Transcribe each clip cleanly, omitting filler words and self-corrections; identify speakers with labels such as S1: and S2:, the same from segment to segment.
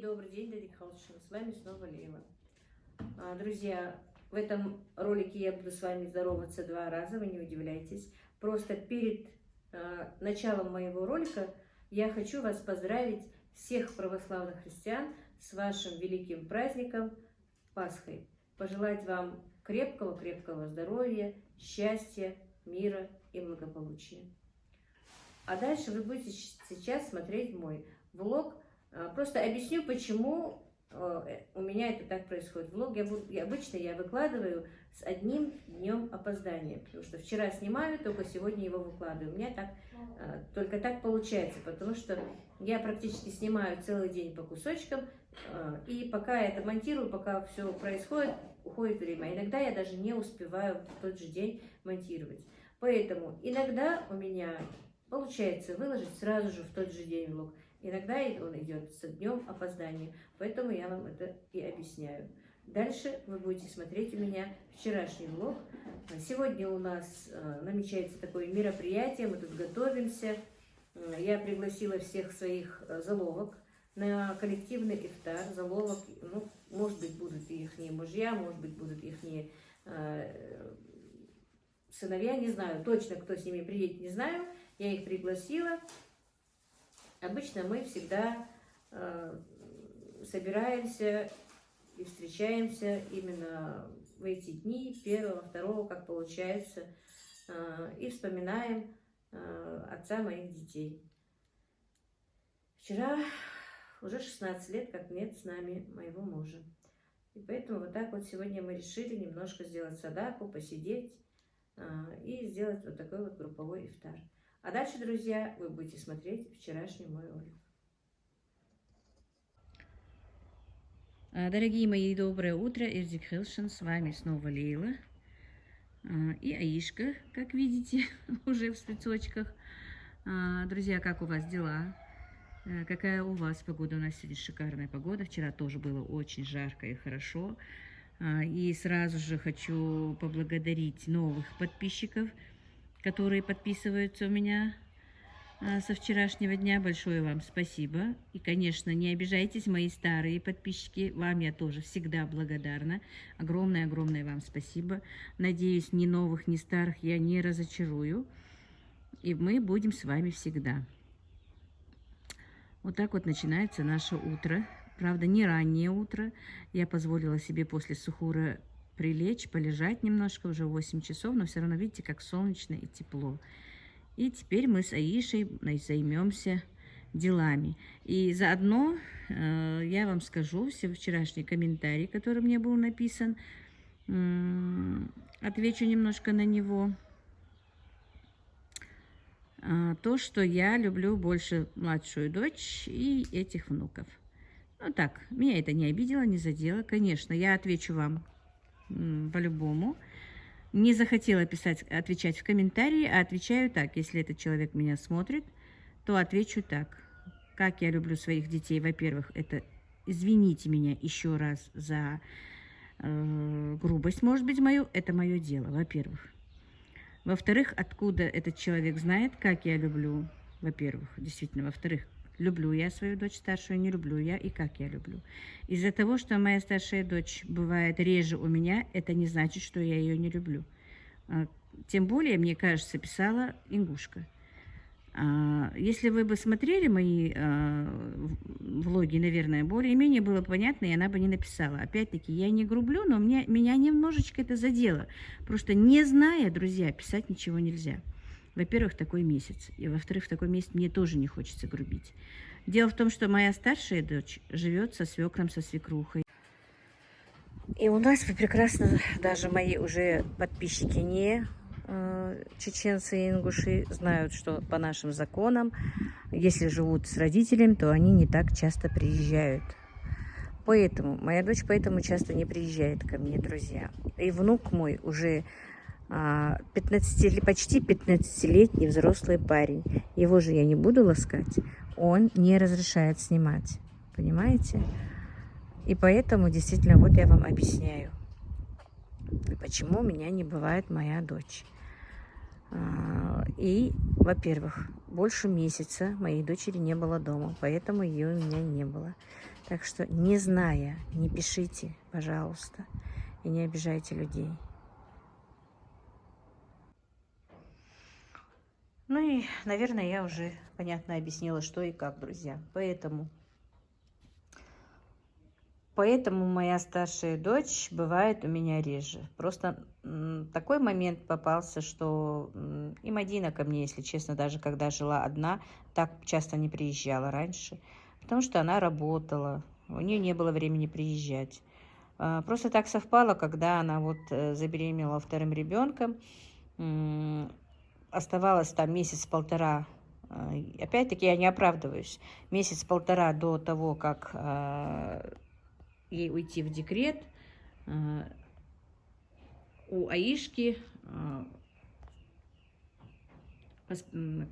S1: добрый день, Дядя Халшин. С вами снова Лейла. Друзья, в этом ролике я буду с вами здороваться 2 раза, вы не удивляйтесь. Просто перед началом моего ролика я хочу вас поздравить, всех православных христиан, с вашим великим праздником Пасхой. Пожелать вам крепкого здоровья, счастья, мира и благополучия. А дальше вы будете сейчас смотреть мой влог. Просто объясню, почему у меня это так происходит. Влог обычно я выкладываю с 1 днем опоздания, потому что вчера снимаю, только сегодня его выкладываю. У меня только так получается, потому что я практически снимаю целый день по кусочкам, и пока я это монтирую, пока все происходит, уходит время. Иногда я даже не успеваю в тот же день монтировать. Поэтому иногда у меня получается выложить сразу же в тот же день влог. Иногда он идет с днем опоздания, поэтому я вам это и объясняю. Дальше вы будете смотреть у меня вчерашний влог. Сегодня у нас намечается такое мероприятие, мы тут готовимся. Я пригласила всех своих заловок на коллективный ифтар. Заловок, ну, может быть, будут и их мужья, может быть, будут их сыновья, не знаю. Точно, кто с ними приедет, не знаю. Я их пригласила. Обычно мы всегда собираемся и встречаемся именно в эти дни, 1-2, как получается, и вспоминаем отца моих детей. Вчера уже 16 лет, как нет с нами моего мужа. И поэтому вот так вот сегодня мы решили немножко сделать садаку, посидеть и сделать вот такой вот групповой ифтар. А дальше, друзья, вы будете смотреть вчерашний мой ролик. Дорогие мои, доброе утро, Эрдик Хилшин, с вами снова Лейла и Аишка, как видите, уже в цветочках. Друзья, как у вас дела? Какая у вас погода? У нас сегодня шикарная погода. Вчера тоже было очень жарко и хорошо. И сразу же хочу поблагодарить новых подписчиков, которые подписываются у меня со вчерашнего дня. Большое вам спасибо. И, конечно, не обижайтесь, мои старые подписчики. Вам я тоже всегда благодарна. Огромное вам спасибо. Надеюсь, ни новых, ни старых я не разочарую. И мы будем с вами всегда. Вот так вот начинается наше утро. Правда, не раннее утро. Я позволила себе после сухура прилечь, полежать немножко, уже 8 часов, но все равно видите, как солнечно и тепло. И теперь мы с Аишей займемся делами. И заодно я вам скажу все вчерашний комментарий, который мне был написан, отвечу немножко на него. То, что я люблю больше младшую дочь и этих внуков. Ну так, меня это не обидело, не задело. Конечно, я отвечу вам по-любому. Не захотела отвечать в комментарии, а отвечаю так. Если этот человек меня смотрит, то отвечу так. Как я люблю своих детей, во-первых, это, извините меня еще раз за грубость, может быть, мою, это мое дело, во-первых. Во-вторых, откуда этот человек знает, как я люблю, во-первых, действительно, во-вторых, люблю я свою дочь старшую, не люблю я и как я люблю. Из-за того, что моя старшая дочь бывает реже у меня, это не значит, что я ее не люблю. Тем более, мне кажется, писала Ингушка. Если вы бы смотрели мои влоги, наверное, более-менее было понятно, и она бы не написала. Опять-таки, я не грублю, но меня немножечко это задело. Просто не зная, друзья, писать ничего нельзя. Во-первых, такой месяц. И во-вторых, в такой месяц мне тоже не хочется грубить. Дело в том, что моя старшая дочь живет со свекром, со свекрухой. И у нас, вы прекрасно, даже мои уже подписчики не чеченцы и ингуши, знают, что по нашим законам, если живут с родителями, то они не так часто приезжают. Поэтому, моя дочь часто не приезжает ко мне, друзья. И внук мой уже почти 15-летний взрослый парень. Его же я не буду ласкать. Он не разрешает снимать. Понимаете? И поэтому, действительно, вот я вам объясняю, почему у меня не бывает моя дочь. И, во-первых, больше месяца моей дочери не было дома, поэтому ее у меня не было. Так что, не зная, не пишите, пожалуйста, и не обижайте людей. Ну и, наверное, я уже понятно объяснила, что и как, друзья. Поэтому моя старшая дочь бывает у меня реже. Просто такой момент попался, что и Мадина ко мне, если честно, даже когда жила одна, так часто не приезжала раньше, потому что она работала, у нее не было времени приезжать. Просто так совпало, когда она вот забеременела вторым ребенком, оставалось там месяц-полтора. Опять-таки я не оправдываюсь. Месяц-полтора до того, как ей уйти в декрет, у Аишки,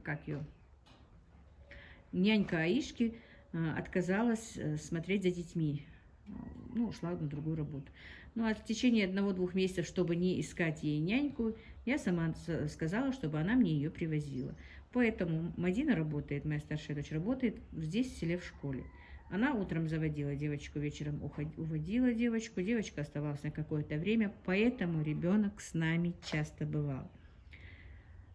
S1: как ее, нянька Аишки отказалась смотреть за детьми. Ну, ушла на другую работу. Ну, а в течение 1-2 месяцев, чтобы не искать ей няньку, я сама сказала, чтобы она мне ее привозила. Поэтому Мадина работает, моя старшая дочь работает здесь, в селе, в школе. Она утром заводила девочку, вечером уводила девочку. Девочка оставалась на какое-то время, поэтому ребенок с нами часто бывал.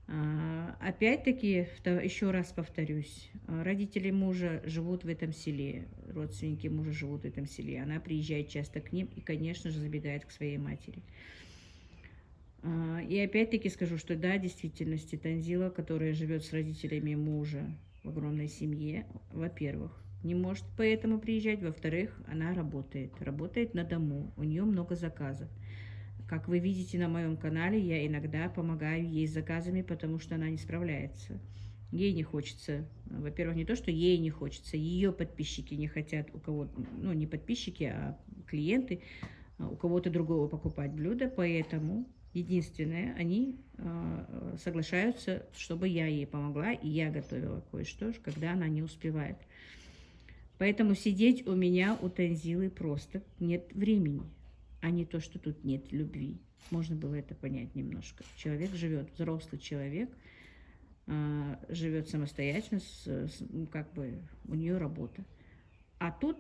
S1: Опять-таки, еще раз повторюсь, родители мужа живут в этом селе, родственники мужа живут в этом селе. Она приезжает часто к ним и, конечно же, забегает к своей матери. И опять-таки скажу, что да, в действительности Танзила, которая живет с родителями мужа в огромной семье, во-первых, не может поэтому приезжать, во-вторых, она работает на дому, у нее много заказов. Как вы видите на моем канале, я иногда помогаю ей с заказами, потому что она не справляется. Ей не хочется, во-первых, не то, что ей не хочется, ее подписчики не хотят у кого-то, ну не подписчики, а клиенты, у кого-то другого покупать блюда, поэтому единственное, они соглашаются, чтобы я ей помогла, и я готовила кое-что, когда она не успевает. Поэтому сидеть у меня, у Танзилы, просто нет времени. А не то, что тут нет любви. Можно было это понять немножко. Человек живет, взрослый человек, живет самостоятельно, как бы у нее работа. А тут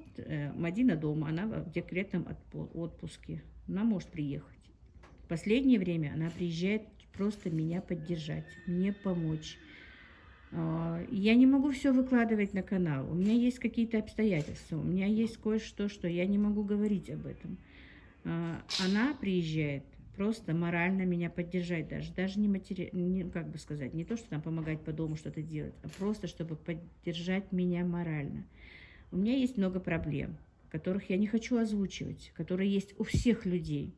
S1: Мадина дома, она в декретном отпуске. Она может приехать. В последнее время она приезжает просто меня поддержать, мне помочь. Я не могу все выкладывать на канал. У меня есть какие-то обстоятельства, у меня есть кое-что, что я не могу говорить об этом. Она приезжает просто морально меня поддержать, даже не как бы сказать, не то, что там помогать по дому что-то делать, а просто, чтобы поддержать меня морально. У меня есть много проблем, которых я не хочу озвучивать, которые есть у всех людей.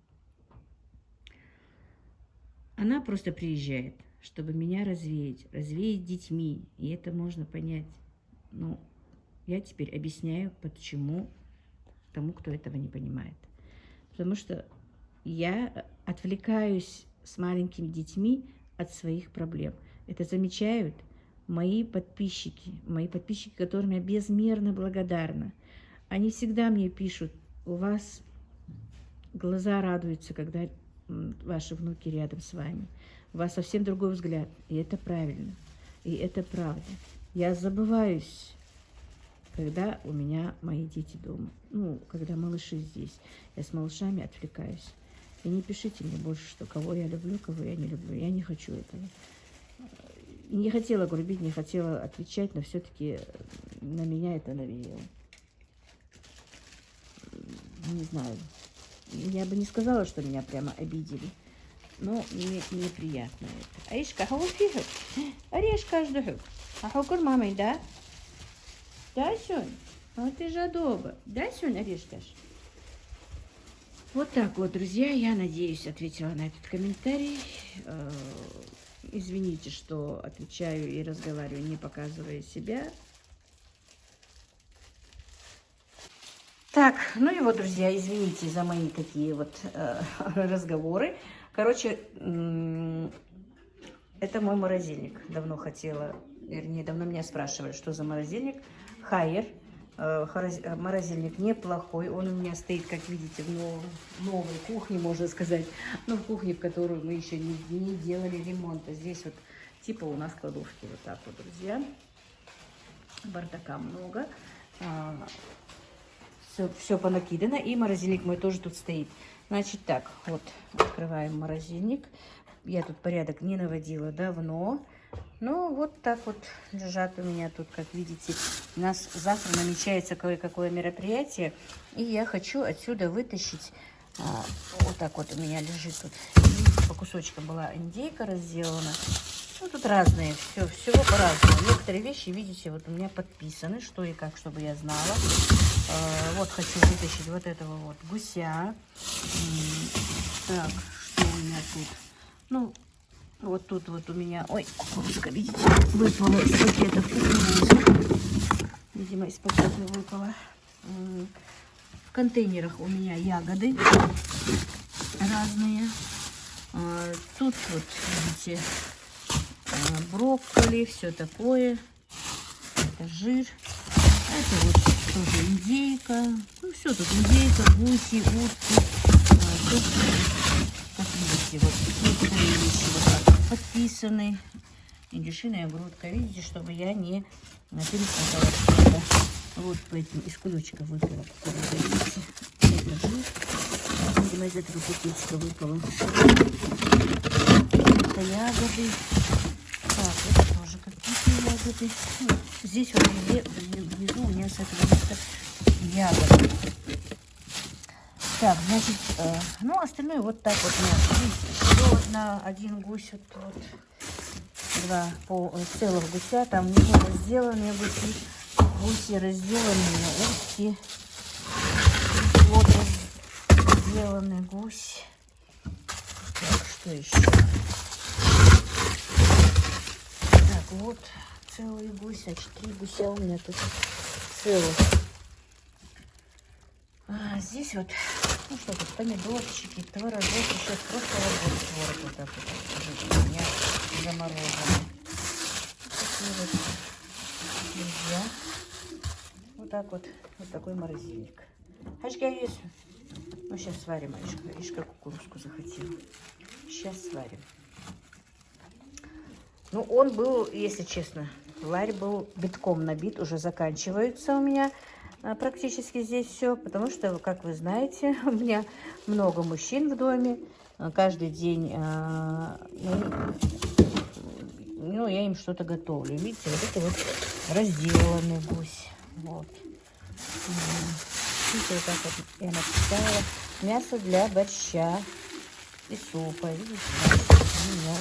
S1: Она просто приезжает, чтобы меня развеять детьми, и это можно понять. Но я теперь объясняю, почему тому, кто этого не понимает. Потому что я отвлекаюсь с маленькими детьми от своих проблем. Это замечают мои подписчики, которым я безмерно благодарна. Они всегда мне пишут: у вас глаза радуются, когда ваши внуки рядом с вами. У вас совсем другой взгляд, и это правильно, и это правда. Я забываюсь, когда у меня мои дети дома. Ну, когда малыши здесь. Я с малышами отвлекаюсь. И не пишите мне больше, что кого я люблю, кого я не люблю. Я не хочу этого. Не хотела грубить, не хотела отвечать, но все-таки на меня это навеяло. Не знаю. Я бы не сказала, что меня прямо обидели. Но мне неприятно это. Аишка, хауфиху. Орешка ждуху. А хукур мамой, да? Да, Сёнь? А ты же адоба. Да, Сёнь, орешкаш? Вот так вот, друзья. Я надеюсь, ответила на этот комментарий. Извините, что отвечаю и разговариваю, не показывая себя. Так, ну и вот, друзья, извините за мои такие вот разговоры. Короче, это мой морозильник. Давно хотела, вернее, давно меня спрашивали, что за морозильник. Хайер. Морозильник неплохой. Он у меня стоит, как видите, в новой кухне, можно сказать. Но в кухне, в которую мы еще не делали ремонта. Здесь вот типа у нас кладовки. Вот так вот, друзья. Бардака много. все понакидано. И морозильник мой тоже тут стоит. Значит так, вот открываем морозильник. Я тут порядок не наводила давно. Ну, вот так вот лежат у меня тут, как видите. У нас завтра намечается кое-какое мероприятие. И я хочу отсюда вытащить. Вот так вот у меня лежит тут. И по кусочкам была индейка разделана. Ну, тут разные, всего по-разному. Некоторые вещи, видите, вот у меня подписаны, что и как, чтобы я знала. Вот хочу вытащить вот этого вот гуся. Так, что у меня тут? Ну, вот тут вот у меня, ой, кукурузка, видите, выпала из пакета кукуруза. Видимо, из пакета выпала. В контейнерах у меня ягоды разные. Тут вот, видите, брокколи, все такое. Это жир. Это вот тоже индейка. Ну, все тут индейка, гуси, утки. Тут, как видите, вот некоторые вещи вот так подписаны. Индюшиная грудка. Видите, чтобы я не перепутала что-то. Вот по этим из кулечка выпала. Видите? Это жир. Видимо, из этого пакетика выпало. Это ягоды. Так, это тоже какие-то ягоды. Здесь вот внизу у меня с этого места ягоды. Так, значит, ну, остальное вот так вот мясо. Видите, еще один гусь, вот, два целых гуся, там внизу разделанные гуси разделанные, ушки. Вот разделанный гусь. Так, что еще? Так, вот целый гусь, значит, 3 гуся у меня тут целых. Здесь вот, ну что тут, помидорчики, творожок, сейчас просто работает творог вот так вот у меня замороженный. Такие вот, друзья, вот так вот такой морозильник. Ачка, есть? Ну, сейчас сварим, Ачка, Ишка кукурузку захотела. Сейчас сварим. Ну, он был, если честно, ларь был битком набит, уже заканчивается у меня практически здесь все, потому что, как вы знаете, у меня много мужчин в доме, каждый день, ну, я им что-то готовлю. Видите, вот это вот разделанный гусь, вот. Видите, вот так вот я написала. Мясо для борща и супа, видите, у меня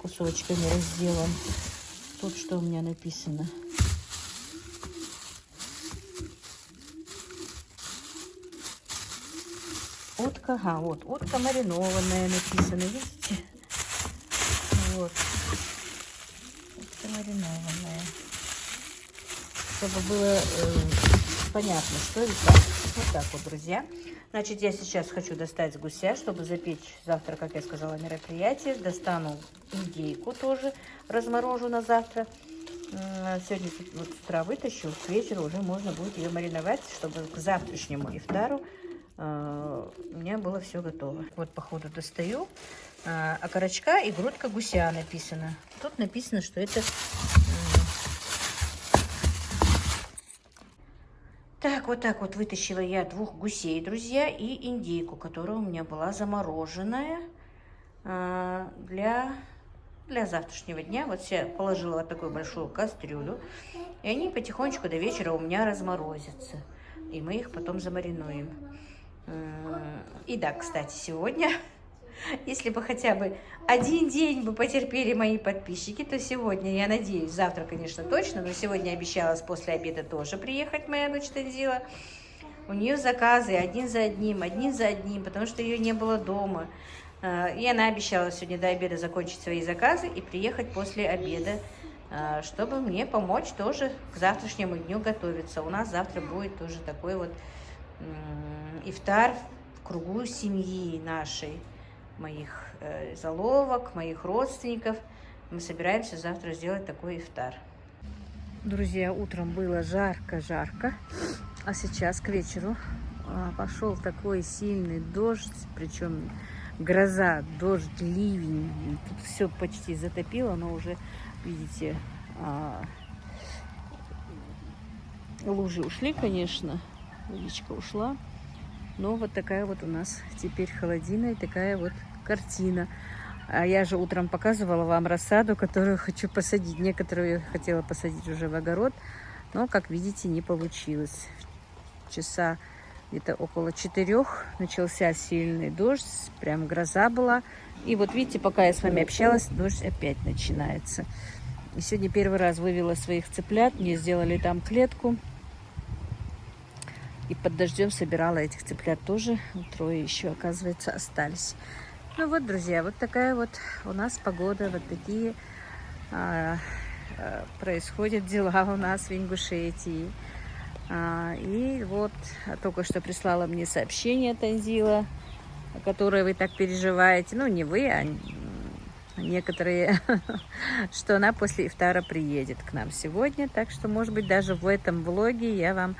S1: кусочками разделан. Тут что у меня написано? Утка, вот, утка маринованная написано, видите? Вот. Утка маринованная. Чтобы было понятно, что это. Вот так вот, друзья. Значит, я сейчас хочу достать гуся, чтобы запечь завтра, как я сказала, мероприятие. Достану индейку тоже, разморожу на завтра. Сегодня вот с утра вытащу, к вечеру уже можно будет ее мариновать, чтобы к завтрашнему ифтару у меня было все готово. Вот, походу, достаю. Окорочка и грудка гуся написано. Тут написано, что это... Так вот вытащила я 2 гусей, друзья, и индейку, которая у меня была замороженная для завтрашнего дня. Вот я положила вот такую большую кастрюлю, и они потихонечку до вечера у меня разморозятся. И мы их потом замаринуем. И да, кстати, сегодня, если бы хотя бы один день бы потерпели мои подписчики, то сегодня, я надеюсь, завтра, конечно, точно, но сегодня обещалась после обеда тоже приехать моя дочь Танзила. У нее заказы один за одним, потому что ее не было дома. И она обещала сегодня до обеда закончить свои заказы и приехать после обеда, чтобы мне помочь тоже к завтрашнему дню готовиться. У нас завтра будет тоже такой вот ифтар в кругу семьи нашей, моих заловок, моих родственников. Мы собираемся завтра сделать такой ифтар. Друзья, утром было жарко, а сейчас к вечеру пошел такой сильный дождь, причем гроза, дождь, ливень. Тут все почти затопило, но уже, видите, лужи ушли, конечно. водичка ушла. Но вот такая вот у нас теперь холодина и такая вот картина. А я же утром показывала вам рассаду, которую хочу посадить. Некоторую я хотела посадить уже в огород, но, как видите, не получилось. Часа где-то около 4 начался сильный дождь, прям гроза была. И вот видите, пока я с вами общалась, дождь опять начинается. И сегодня первый раз вывела своих цыплят, мне сделали там клетку. И под дождем собирала этих цыплят тоже. Трое еще, оказывается, остались. Ну вот, друзья, вот такая вот у нас погода. Вот такие происходят дела у нас в Ингушетии. И вот только что прислала мне сообщение Танзила, которое вы так переживаете. Ну, не вы, а некоторые, что она после ифтара приедет к нам сегодня. Так что, может быть, даже в этом влоге я вам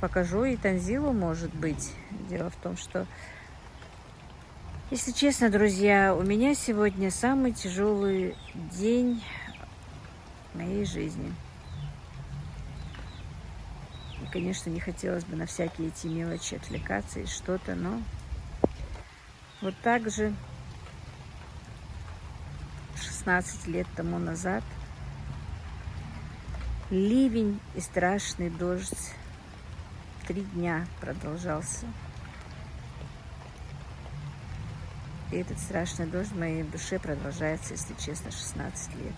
S1: покажу и Танзилу, может быть. Дело в том, что, если честно, друзья, у меня сегодня самый тяжелый день в моей жизни. И, конечно, не хотелось бы на всякие эти мелочи отвлекаться и что-то, но вот так же 16 лет тому назад ливень и страшный дождь 3 дня продолжался. И этот страшный дождь в моей душе продолжается, если честно, 16 лет.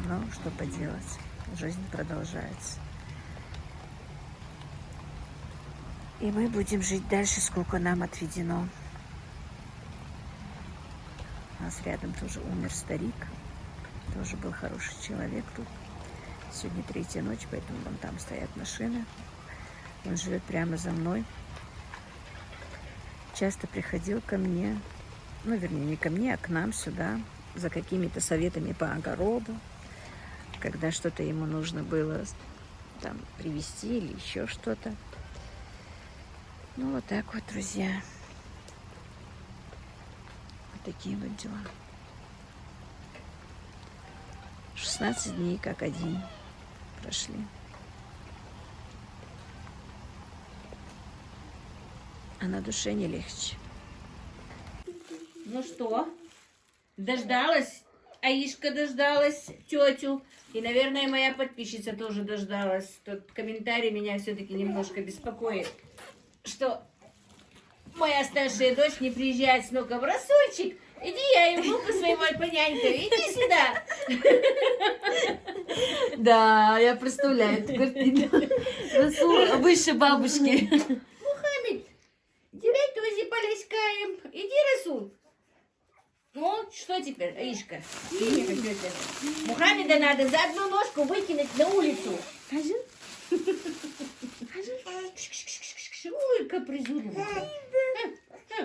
S1: Но что поделать, жизнь продолжается. И мы будем жить дальше, сколько нам отведено. У нас рядом тоже умер старик. Тоже был хороший человек тут. Сегодня 3-я ночь, поэтому вон там стоят машины. Он живет прямо за мной. Часто приходил ко мне, ну, вернее, не ко мне, а к нам сюда, за какими-то советами по огороду, когда что-то ему нужно было там привезти или еще что-то. Ну, вот так вот, друзья. Вот такие вот дела. 16 дней как один прошли. А на душе не легче. Ну что, дождалась? Аишка дождалась тетю. И, наверное, моя подписчица тоже дождалась. Тот комментарий меня все-таки немножко беспокоит, что моя старшая дочь не приезжает с внуком. Расульчик, иди, я и внука своего понянькаю. Иди сюда.
S2: Да, я представляю эту картину. Расул выше бабушки.
S1: Мухаммед, тебя тоже полоскаем. Иди, Расул. Ну, что теперь, Аишка? Мухаммеда надо за одну ножку выкинуть на улицу. Ой, капризулина.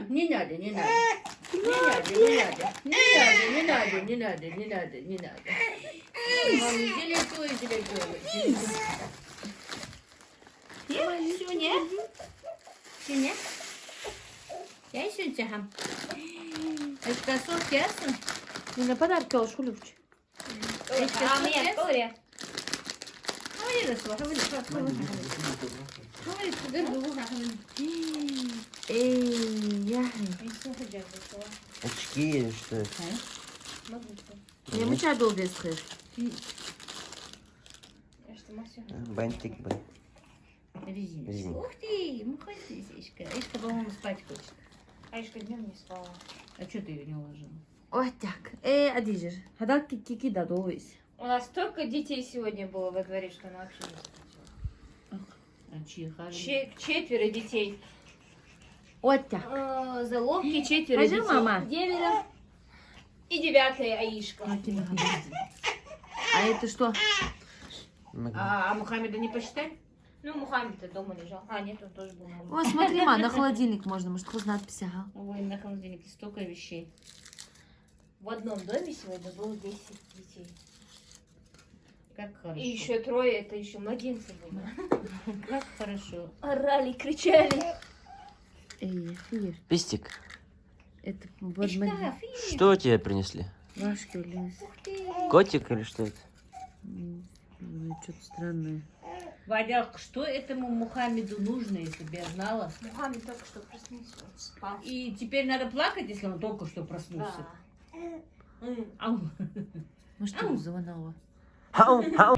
S1: Не надо, не надо. Не надо, не надо. Не надо, не надо, не надо, не надо. Мама, делякой, делякой. Сюня? Сюня? Я сюня. Это сок ясно?
S2: Yine pazar ki hoş kulüpçü.
S1: Амия, Ория. Говори, Расул, говори. Говори, говори.
S2: Ey ya.
S3: Очки или что это?
S2: Ne müçer dolu destek.
S3: Бантик был.
S1: Резиночка. Ух ты, ну ходи, Ишка. Ишка, по-моему, спать хочет.
S4: Аишка днем не спала.
S1: А что ты ее не уложила?
S2: Oh так. Адижер. Hadak kiki da doğuyuz.
S4: У нас столько детей сегодня было во дворе, что она вообще не захотела.
S1: А чьи хали?
S4: 4 детей.
S2: Oh так.
S4: Заловки 4
S2: Хожу,
S4: детей.
S2: мама.
S4: 9 и 9 Аишка.
S2: А это что?
S4: А Мухаммеда не посчитали? Ну, Мухаммед-то дома лежал. А, нет, он тоже был на улице.
S2: О, смотри, ма, на холодильник можно, может, хоть надпись, ага.
S1: Ой, на холодильнике столько вещей.
S4: В одном доме сегодня было 10 детей.
S1: Как хорошо.
S4: И еще 3, это еще младенцы были.
S1: Как хорошо.
S4: Орали, кричали.
S2: Эй, фир.
S3: Пистик,
S2: Это вот мы
S3: что тебе принесли?
S2: вашки улез.
S3: Котик или что это?
S2: Что-то странное.
S1: Вадя, что этому Мухаммеду нужно, если бы я знала?
S4: Мухаммед только что проснулся, он спал.
S1: И теперь надо плакать, если он только что проснулся.
S4: Да.
S1: Ау.
S2: Ну что, Заванова?
S3: Хау, хау.